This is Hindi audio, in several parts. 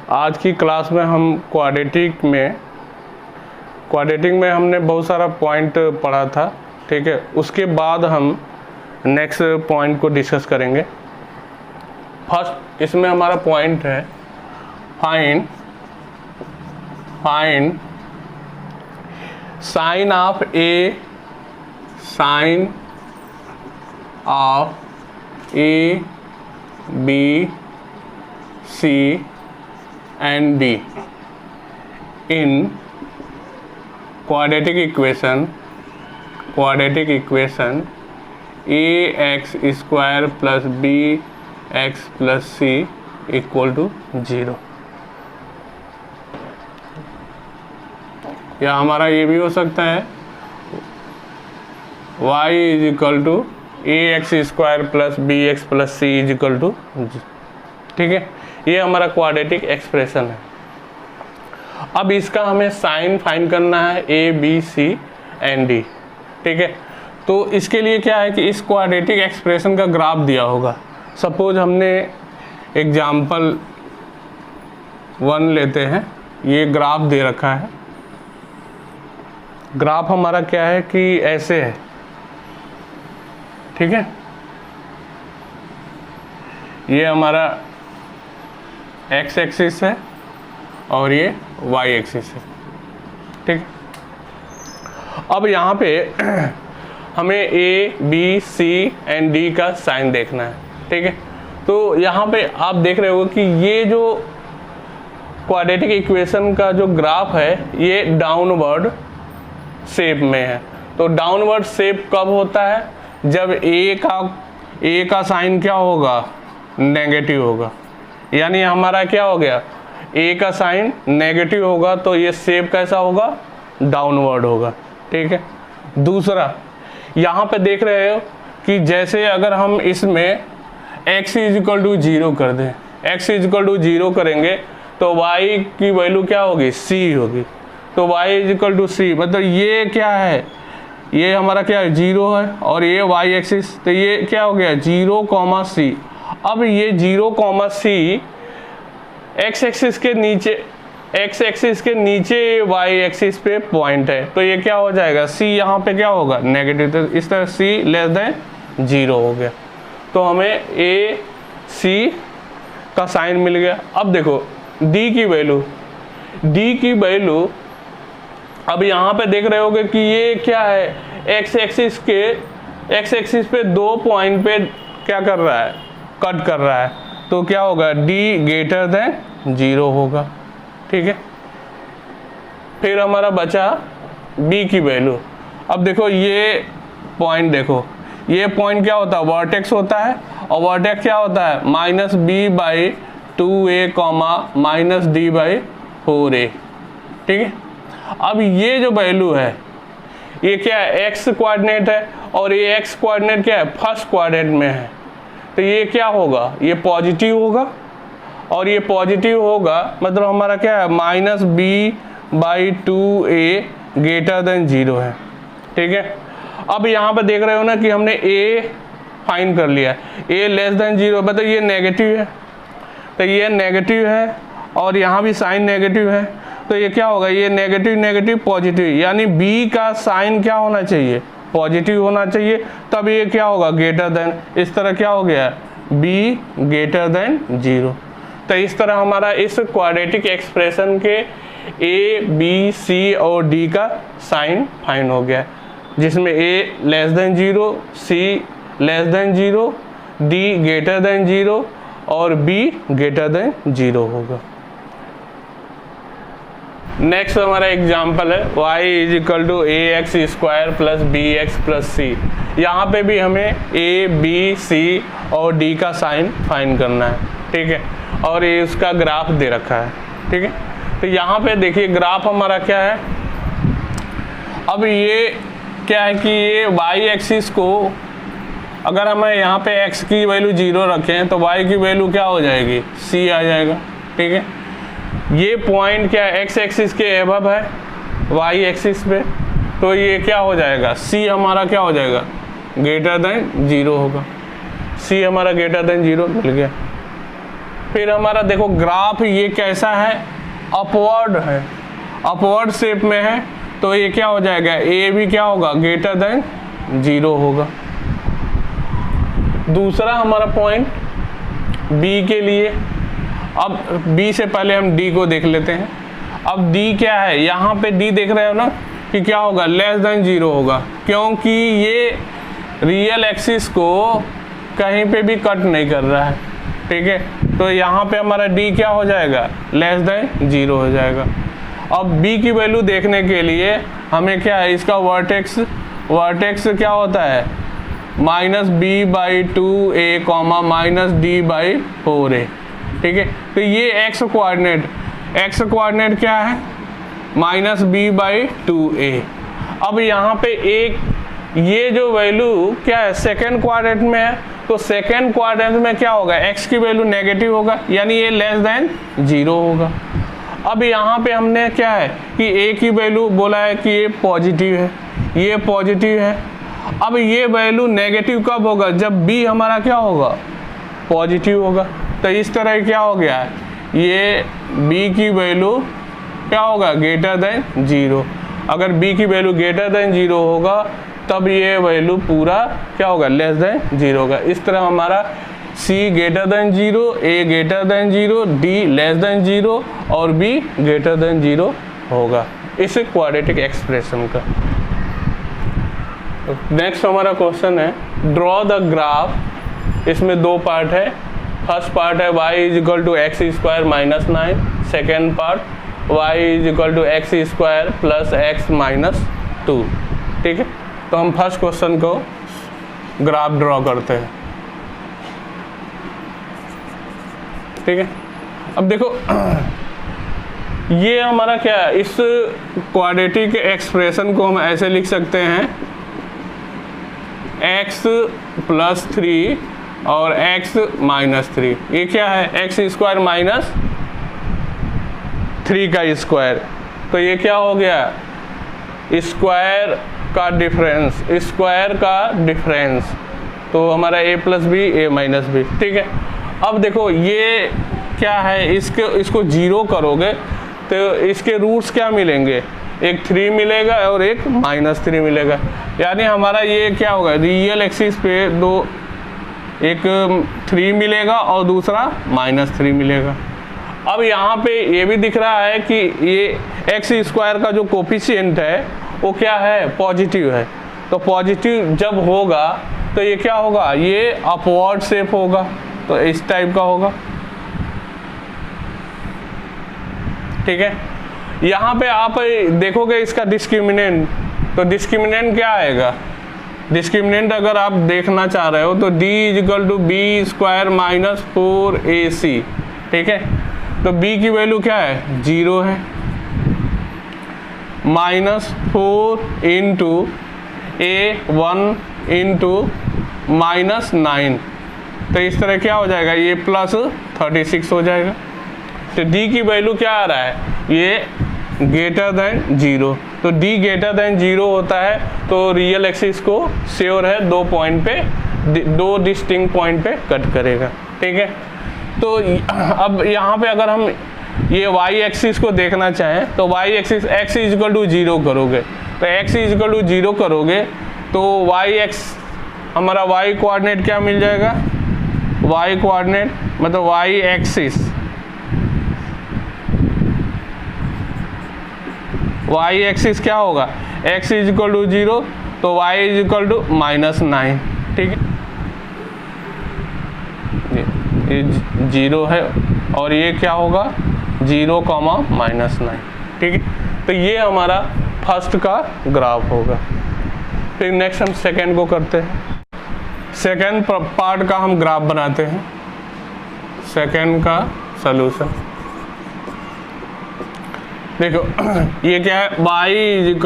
आज की क्लास में हम क्वाड्रेटिक में हमने बहुत सारा पॉइंट पढ़ा था, ठीक है। उसके बाद हम नेक्स्ट पॉइंट को डिस्कस करेंगे। फर्स्ट इसमें हमारा पॉइंट है find sign of A B C and D in quadratic equation ax square plus bx plus c equal to 0। या हमारा ये भी हो सकता है y is equal to ax square plus bx plus c is equal to, ठीक है। ये हमारा क्वाड्रेटिक एक्सप्रेशन है। अब इसका हमें साइन फाइंड करना है A B C and D, ठीक है। तो इसके लिए क्या है कि इस क्वाड्रेटिक एक्सप्रेशन का ग्राफ दिया होगा। सपोज हमने एग्जाम्पल 1 लेते हैं, ये ग्राफ दे रखा है। ग्राफ हमारा क्या है कि ऐसे है, ठीक है। ये हमारा एक्स एक्सिस है और ये वाई एक्सिस है, ठीक। अब यहाँ पे हमें A B C and D का साइन देखना है, ठीक है। तो यहाँ पे आप देख रहे हो कि ये जो क्वाड्रेटिक इक्वेशन का जो ग्राफ है ये डाउनवर्ड शेप में है। तो डाउनवर्ड शेप कब होता है? जब ए का साइन क्या होगा? नेगेटिव होगा। यानी हमारा क्या हो गया, ए का साइन नेगेटिव होगा तो ये शेप कैसा होगा? डाउनवर्ड होगा, ठीक है। दूसरा यहाँ पे देख रहे हो कि जैसे अगर हम इसमें x इज इक्वल टू 0 कर दें, x इज इक्वल टू 0 करेंगे तो y की वैल्यू क्या होगी? c होगी। तो y is equal to c, मतलब ये क्या है? ये हमारा क्या है? 0 है और ये y एक्सिस, तो ये क्या हो गया? 0, c। अब ये 0, c x एक्सिस के नीचे y एक्सिस पे पॉइंट है, तो ये क्या हो जाएगा? c यहाँ पे क्या होगा? नेगेटिव। तो इस तरह c लेस देन 0 हो गया, तो हमें a c का साइन मिल गया। अब देखो d की वैल्यू अब यहाँ पे देख रहे होगे कि ये क्या है? x एक्सिस पे 2 पॉइंट पे क्या कर रहा है? कट कर रहा है। तो क्या होगा? d ग्रेटर देन 0 होगा, ठीक है। फिर हमारा बचा b की वैल्यू। अब देखो ये पॉइंट, देखो ये पॉइंट क्या होता है? वर्टेक्स होता है, और वर्टेक्स क्या होता है? -b/2a -d/4a, ठीक है। अब ये जो वैल्यू है ये क्या है? x कोऑर्डिनेट है और ये x कोऑर्डिनेट क्या है? फर्स्ट क्वाड्रेंट में है। तो ये क्या होगा? ये पॉजिटिव होगा, और ये पॉजिटिव होगा मतलब हमारा क्या है? -b/2a ग्रेटर देन 0 है, ठीक है। अब यहाँ पे देख रहे हो ना कि हमने a फाइंड कर लिया, a लेस देन 0, मतलब ये नेगेटिव है, तो ये नेगेटिव है और यहाँ भी साइन नेगेटिव है। तो ये क्या होगा? ये नेगेटिव पॉजिटिव, यानी b का साइन क्या होना चाहिए? पॉजिटिव होना चाहिए, तब ये क्या होगा? Greater than. इस तरह क्या हो गया? b greater than 0। तो इस तरह हमारा इस क्वाड्रेटिक एक्सप्रेशन के a b c और d का साइन फाइंड हो गया, जिसमें a less than 0, c less than 0, d greater than 0 और b ग्रेटर देन 0 होगा। नेक्स्ट हमारा एग्जाम्पल है y is equal to ax square plus bx plus c। यहाँ पे भी हमें a b c और d का साइन फाइंड करना है, ठीक है। और ये उसका ग्राफ दे रखा है, ठीक है। तो यहाँ पे देखिए ग्राफ हमारा क्या है। अब ये क्या है कि ये y एक्सिस को अगर हमें यहाँ पे x की वैल्यू 0 रखें तो y की वैल्यू क्या हो जाएगी? c आ जाएगा, ठीक है। ये पॉइंट क्या है? x एक्सिस के एबव है y एक्सिस पे, तो ये क्या हो जाएगा? c हमारा क्या हो जाएगा? ग्रेटर देन 0 होगा। c हमारा ग्रेटर देन 0 मिल गया। फिर हमारा देखो ग्राफ ये कैसा है, अपवर्ड है, अपवर्ड शेप में है, तो ये क्या हो जाएगा, ए भी क्या होगा, ग्रेटर देन 0 होगा। दूसरा हमारा पॉइंट बी के लिए, अब बी से पहले हम डी को देख लेते हैं। अब डी क्या है, यहाँ पे डी देख रहे हो ना कि क्या होगा, लेस देन 0 होगा, क्योंकि ये रियल एक्सिस को कहीं पे भी कट नहीं कर रहा है, ठीक है। तो यहाँ पे हमारा डी क्या हो जाएगा, लेस देन 0 हो जाएगा। अब बी की वैल्यू देखने के लिए हमें क्या है, इसका वर्टेक्स क्या होता है, -b/2a, -d/4a, ठीक है। तो ये एक्स कोऑर्डिनेट क्या है, -b/2a। अब यहाँ पे एक ये जो वैल्यू क्या है, सेकेंड क्वाड्रेंट में है, तो सेकेंड क्वाड्रेंट में क्या होगा, x की वैल्यू नेगेटिव होगा, यानी ये लेस देन 0 होगा। अब यहाँ पे हमने क्या है कि a की वैल्यू बोला है कि ये पॉजिटिव है, ये पॉजिटिव है। अब ये वैल्यू नेगेटिव कब होगा, जब b हमारा क्या होगा, पॉजिटिव होगा। तो इस तरह क्या हो गया है, ये b की वैल्यू क्या होगा, ग्रेटर देन 0। अगर b की वैल्यू ग्रेटर देन 0 होगा तब ये वैल्यू पूरा क्या होगा, लेस देन 0 होगा। इस तरह हमारा c greater than 0, a greater than 0, d less than 0 और b ग्रेटर देन 0 होगा इस क्वाड्रेटिक एक्सप्रेशन का। नेक्स्ट हमारा क्वेश्चन है, ड्रॉ द ग्राफ। इसमें दो पार्ट है। फर्स्ट पार्ट है y = x² - 9, second part y = x² + x - 2, ठीक है। तो हम फर्स्ट क्वेश्चन को ग्राफ ड्रॉ करते हैं, ठीक है। अब देखो ये हमारा क्या है, इस क्वाड्रेटिक एक्सप्रेशन को हम ऐसे लिख सकते हैं, x + 3 और x - 3। ये क्या है, x² - 3 का स्क्वायर, तो ये क्या हो गया, स्क्वायर का डिफरेंस, तो हमारा a + b a - b, ठीक है। अब देखो ये क्या है, इसको 0 करोगे तो इसके रूट्स क्या मिलेंगे, एक 3 मिलेगा और एक -3 मिलेगा, यानी हमारा ये क्या होगा, रियल एक्सिस पे एक 3 मिलेगा और दूसरा -3 मिलेगा। अब यहाँ पे ये भी दिख रहा है कि ये x² का जो कोफिशिएंट है वो क्या है, पॉजिटिव है। तो पॉजिटिव जब होगा तो ये क्या होगा, ये अपवर्ड शेप होगा, तो इस टाइप का होगा, ठीक है। यहाँ पे आप देखोगे इसका डिस्क्रिमिनेंट, तो डिस्क्रिमिनेंट क्या आएगा, डिस्क्रिमिनेंट अगर आप देखना चाह रहे हो तो d = b² - 4ac, ठीक है। तो b की वैल्यू क्या है, 0 है, -4 × a1 × -9, तो इस तरह क्या हो जाएगा, ये +36 हो जाएगा। तो d की वैल्यू क्या आ रहा है, ये ग्रेटर देन 0, तो d ग्रेटर देन 0 होता है तो रियल एक्सिस को श्योर है 2 पॉइंट पे, 2 डिस्टिंक्ट पॉइंट पे कट करेगा, ठीक है। तो अब यहाँ पे अगर हम ये y एक्सिस को देखना चाहें तो y एक्सिस x = 0 करोगे, तो x = 0 करोगे तो हमारा y कोऑर्डिनेट क्या मिल जाएगा, y कोऑर्डिनेट मतलब y एक्सिस, y एक्सिस क्या होगा, x = 0 तो y = -9, ठीक है। ये 0 है और ये क्या होगा, 0, -9, ठीक है। तो ये हमारा फर्स्ट का ग्राफ होगा। फिर नेक्स्ट हम सेकेंड को करते हैं। सेकेंड पार्ट का हम ग्राफ बनाते हैं, सेकेंड का सलूशन। देखो ये क्या है, y =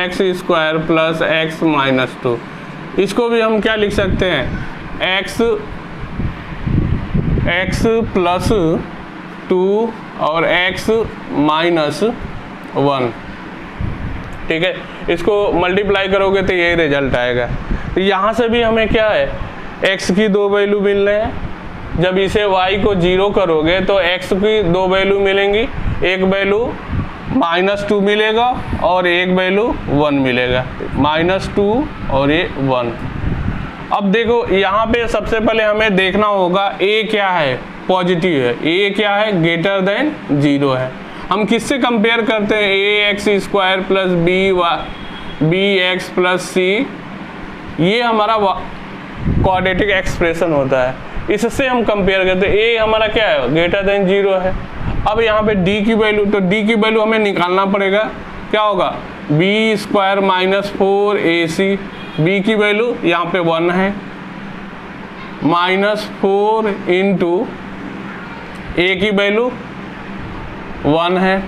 x² + x - 2, इसको भी हम क्या लिख सकते हैं, x + 2 और x - 1, ठीक है। इसको मल्टीप्लाई करोगे तो यही रिजल्ट आएगा। तो यहाँ से भी हमें क्या है, x की 2 वैल्यू मिल रहे हैं, जब इसे y को 0 करोगे तो x की दो वैल्यू मिलेंगी, एक वैल्यू -2 मिलेगा और एक वैल्यू 1 मिलेगा, -2 और ये 1। अब देखो यहाँ पे सबसे पहले हमें देखना होगा a क्या है, पॉजिटिव है, a क्या है, ग्रेटर देन 0 है। हम किससे कंपेयर करते हैं, ax² plus bx plus c, ये हमारा क्वाड्रेटिक एक्सप्रेशन होता है, इससे हम कंपेयर करते हैं। a हमारा क्या है, ग्रेटर देन 0 है। अब यहाँ पे d की वैल्यू, तो d की वैल्यू हमें निकालना पड़ेगा, क्या होगा, b² - 4ac, b की वैल्यू यहाँ पे 1 है, -4 इंटू a की वैल्यू 1 है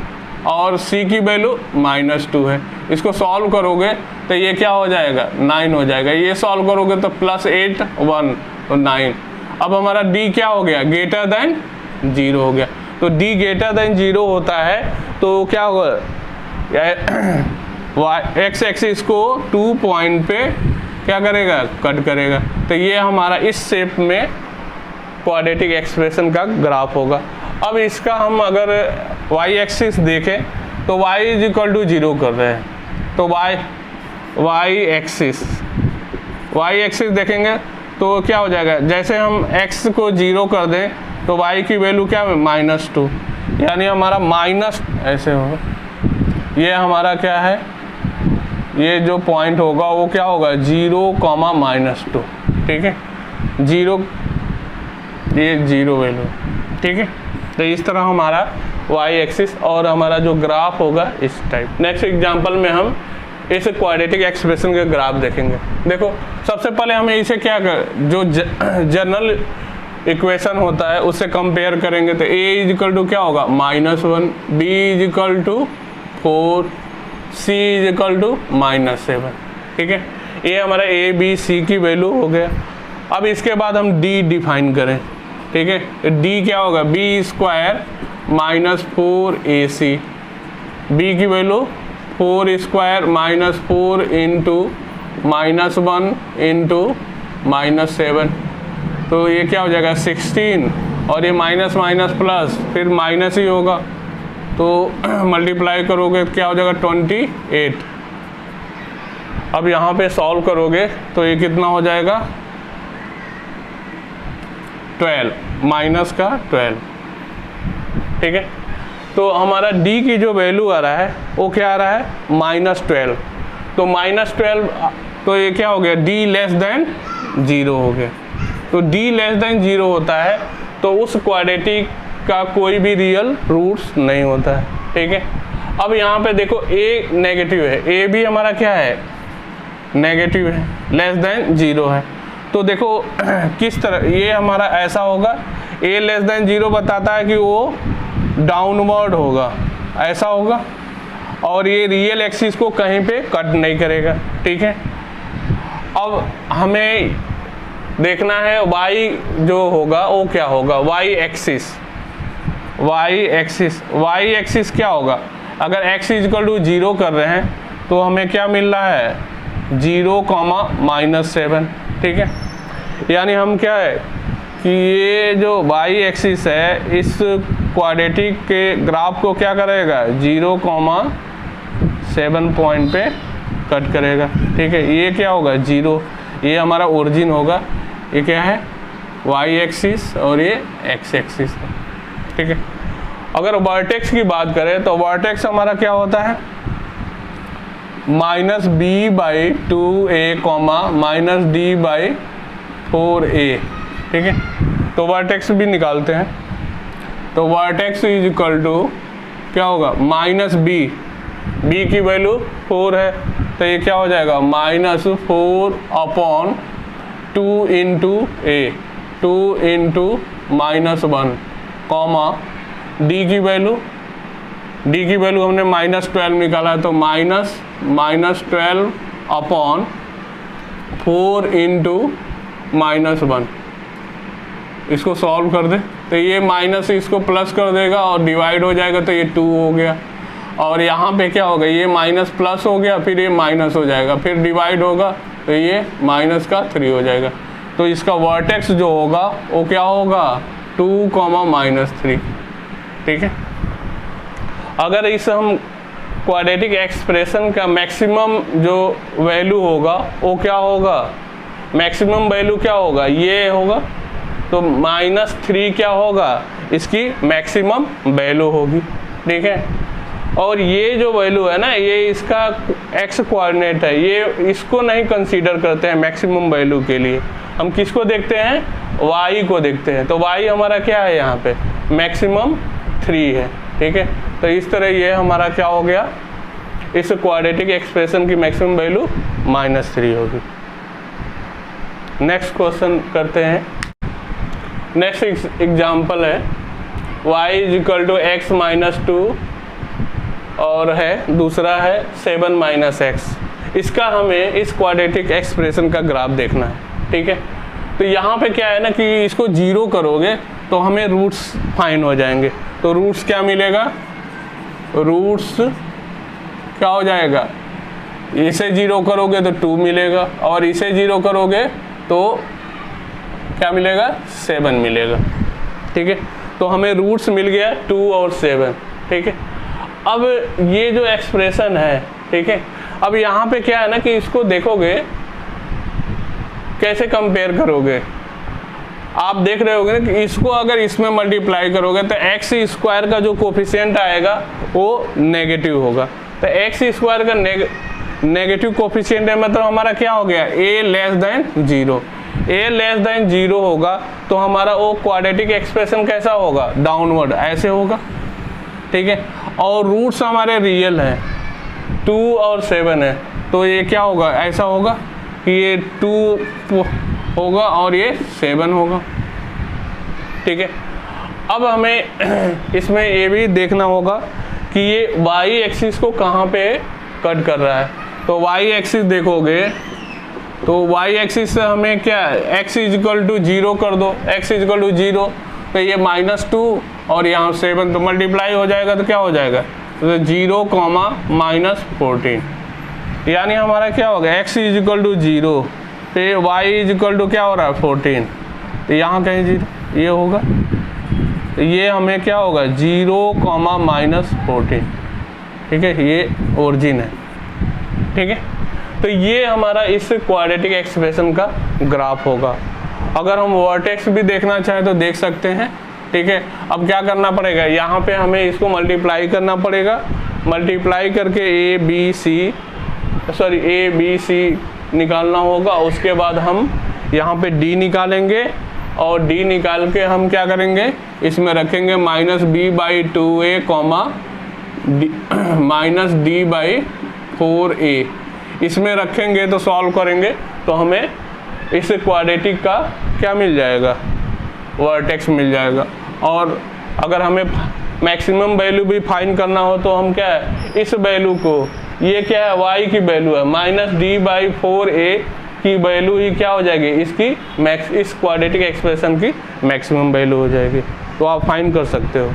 और c की वैल्यू -2 है। इसको सॉल्व करोगे तो ये क्या हो जाएगा, 9 हो जाएगा। ये सॉल्व करोगे तो +8 1 तो 9। अब हमारा d क्या हो गया, ग्रेटर देन 0 हो गया। तो d ग्रेटर देन 0 होता है तो क्या होगा, x एक्सिस को 2 पॉइंट पे क्या करेगा, कट करेगा। तो ये हमारा इस शेप में क्वाड्रेटिक एक्सप्रेशन का ग्राफ होगा। अब इसका हम अगर y एक्सिस देखें तो y = 0 कर रहे हैं, तो y एक्सिस देखेंगे तो क्या हो जाएगा, जैसे हम x को 0 कर दें तो y की वैल्यू क्या है, -2, यानी हमारा माइनस ऐसे होगा, ये हमारा क्या है, ये जो पॉइंट होगा वो क्या होगा, 0, -2, ठीक है, 0, ये 0 वैल्यू, ठीक है। तो इस तरह हमारा y एक्सिस और हमारा जो ग्राफ होगा इस टाइप। नेक्स्ट एग्जांपल में हम इस क्वाड्रेटिक एक्सप्रेशन का ग्राफ देखेंगे। देखो सबसे पहले हमें इसे क्या कर, जो जनरल इक्वेशन होता है उससे कंपेयर करेंगे तो a = क्या होगा, -1, b = 4, c = -7, ठीक है। ये हमारा a b c की वैल्यू हो गया। अब इसके बाद हम d डिफाइन करें, ठीक है। d क्या होगा, b² - 4ac, b की वैल्यू 4² - 4 इंटू -1 इंटू -7, तो ये क्या हो जाएगा 16, और ये माइनस माइनस प्लस फिर माइनस ही होगा, तो मल्टीप्लाई करोगे क्या हो जाएगा 28। अब यहाँ पे सॉल्व करोगे तो ये कितना हो जाएगा 12 -12, ठीक है। तो हमारा d की जो वैल्यू आ रहा है वो क्या आ रहा है, -12, तो -12, तो ये क्या हो गया, d < 0 हो गया। तो d < 0 होता है तो उस क्वाड्रेटिक का कोई भी रियल रूट्स नहीं होता है, ठीक है। अब यहाँ पे देखो a नेगेटिव है, a भी हमारा क्या है, नेगेटिव है, < 0 है। तो देखो किस तरह ये हमारा ऐसा होगा, a < 0 बताता है कि वो डाउनवर्ड होगा, ऐसा होगा, और ये रियल एक्सिस को कहीं पे कट नहीं करेगा, ठीक है। अब हमें देखना है y जो होगा वो क्या होगा, y एक्सिस क्या होगा, अगर x = 0 कर रहे हैं तो हमें क्या मिल रहा है 0, -7, ठीक है। यानी हम क्या है कि ये जो y एक्सिस है इस क्वाड्रेटिक के ग्राफ को क्या करेगा 0, 7 पॉइंट पे कट करेगा, ठीक है। ये क्या होगा 0, ये हमारा ओरिजिन होगा, ये क्या है y एक्सिस और ये x एक्सिस है, ठीक है। अगर वर्टेक्स की बात करें तो वर्टेक्स हमारा क्या होता है -b/2a, -d/4a, ठीक है। तो वर्टेक्स भी निकालते हैं, तो वर्टेक्स = क्या होगा -b की वैल्यू 4 है, तो ये क्या हो जाएगा -4/2 इंटू a, 2 इंटू -1, d की वैल्यू हमने -12 निकाला है, तो -12/4 इंटू -1, इसको सॉल्व कर दे तो ये माइनस इसको प्लस कर देगा और डिवाइड हो जाएगा, तो ये 2 हो गया। और यहाँ पे क्या होगा, ये माइनस प्लस हो गया, फिर ये माइनस हो जाएगा, फिर डिवाइड होगा तो ये -3 हो जाएगा। तो इसका वर्टेक्स जो होगा वो क्या होगा 2,-3, ठीक है। अगर इस हम क्वाड्रेटिक एक्सप्रेशन का मैक्सिमम जो वैल्यू होगा वो क्या होगा, मैक्सिमम वैल्यू क्या होगा, ये होगा, तो -3 क्या होगा, इसकी मैक्सिमम वैल्यू होगी, ठीक है। और ये जो वैल्यू है ना, ये इसका एक्स कोऑर्डिनेट है, ये इसको नहीं कंसीडर करते हैं मैक्सिमम वैल्यू के लिए। हम किसको देखते हैं, y को देखते हैं। तो y हमारा क्या है, यहाँ पे मैक्सिमम 3 है, ठीक है। तो इस तरह ये हमारा क्या हो गया, इस क्वाड्रेटिक एक्सप्रेशन की मैक्सिमम वैल्यू -3 होगी। नेक्स्ट क्वेश्चन करते हैं। नेक्स्ट एग्जाम्पल है y = x - 2 और है दूसरा है 7 - x। इसका हमें इस क्वाड्रेटिक एक्सप्रेशन का ग्राफ देखना है, ठीक है। तो यहाँ पे क्या है ना कि इसको 0 करोगे तो हमें रूट्स फाइन हो जाएंगे। तो रूट्स क्या मिलेगा, रूट्स क्या हो जाएगा, इसे 0 करोगे तो 2 मिलेगा और इसे 0 करोगे तो क्या मिलेगा, 7 मिलेगा, ठीक है। तो हमें रूट्स मिल गया 2 और 7, ठीक है। अब ये जो एक्सप्रेशन है, ठीक है, अब यहाँ पे क्या है ना कि इसको देखोगे कैसे कंपेयर करोगे, आप देख रहे होगे ना कि इसको अगर इसमें मल्टीप्लाई करोगे तो x² का जो कोफिशिएंट आएगा वो नेगेटिव होगा। तो x² का नेगेटिव कोफिशिएंट है, मतलब हमारा क्या हो गया, a<0। a<0 होगा तो हमारा वो क्वाड्रेटिक एक्सप्रेशन कैसा होगा, डाउनवर्ड ऐसे होगा, ठीक है। और रूट्स हमारे रियल हैं, 2 और 7 है, तो ये क्या होगा, ऐसा होगा कि ये 2 होगा और ये 7 होगा, ठीक है। अब हमें इसमें ये भी देखना होगा कि ये y एक्सिस को कहाँ पे कट कर रहा है। तो y एक्सिस देखोगे तो y एक्सिस से हमें क्या है, x = 0 कर दो, x = 0 तो ये -2 और यहाँ 7 तो मल्टीप्लाई हो जाएगा तो क्या हो जाएगा, तो 0, -14, यानी हमारा क्या होगा, x = 0 पे y = क्या हो रहा है 14, तो यहाँ कहीं 0 ये होगा, तो ये हमें क्या होगा 0, -14, ठीक है, ये ओरिजिन है, ठीक है। तो ये हमारा इस क्वाड्रेटिक एक्सप्रेशन का ग्राफ होगा। अगर हम वर्टेक्स भी देखना चाहें तो देख सकते हैं, ठीक है। अब क्या करना पड़ेगा, यहाँ पे हमें इसको मल्टीप्लाई करना पड़ेगा, मल्टीप्लाई करके ए बी सी निकालना होगा। उसके बाद हम यहाँ पे d निकालेंगे और d निकाल के हम क्या करेंगे, इसमें रखेंगे -b/2a, -d/4a, इसमें रखेंगे तो सॉल्व करेंगे तो हमें इस क्वाड्रेटिक का क्या मिल जाएगा, वर्टेक्स मिल जाएगा। और अगर हमें मैक्सिमम वैल्यू भी फाइंड करना हो तो हम क्या है, इस वैल्यू को, ये क्या है y की वैल्यू है, -d/4a की वैल्यू ही क्या हो जाएगी, इसकी इस क्वाड्रेटिक एक्सप्रेशन की मैक्सिमम वैल्यू हो जाएगी। तो आप फाइंड कर सकते हो।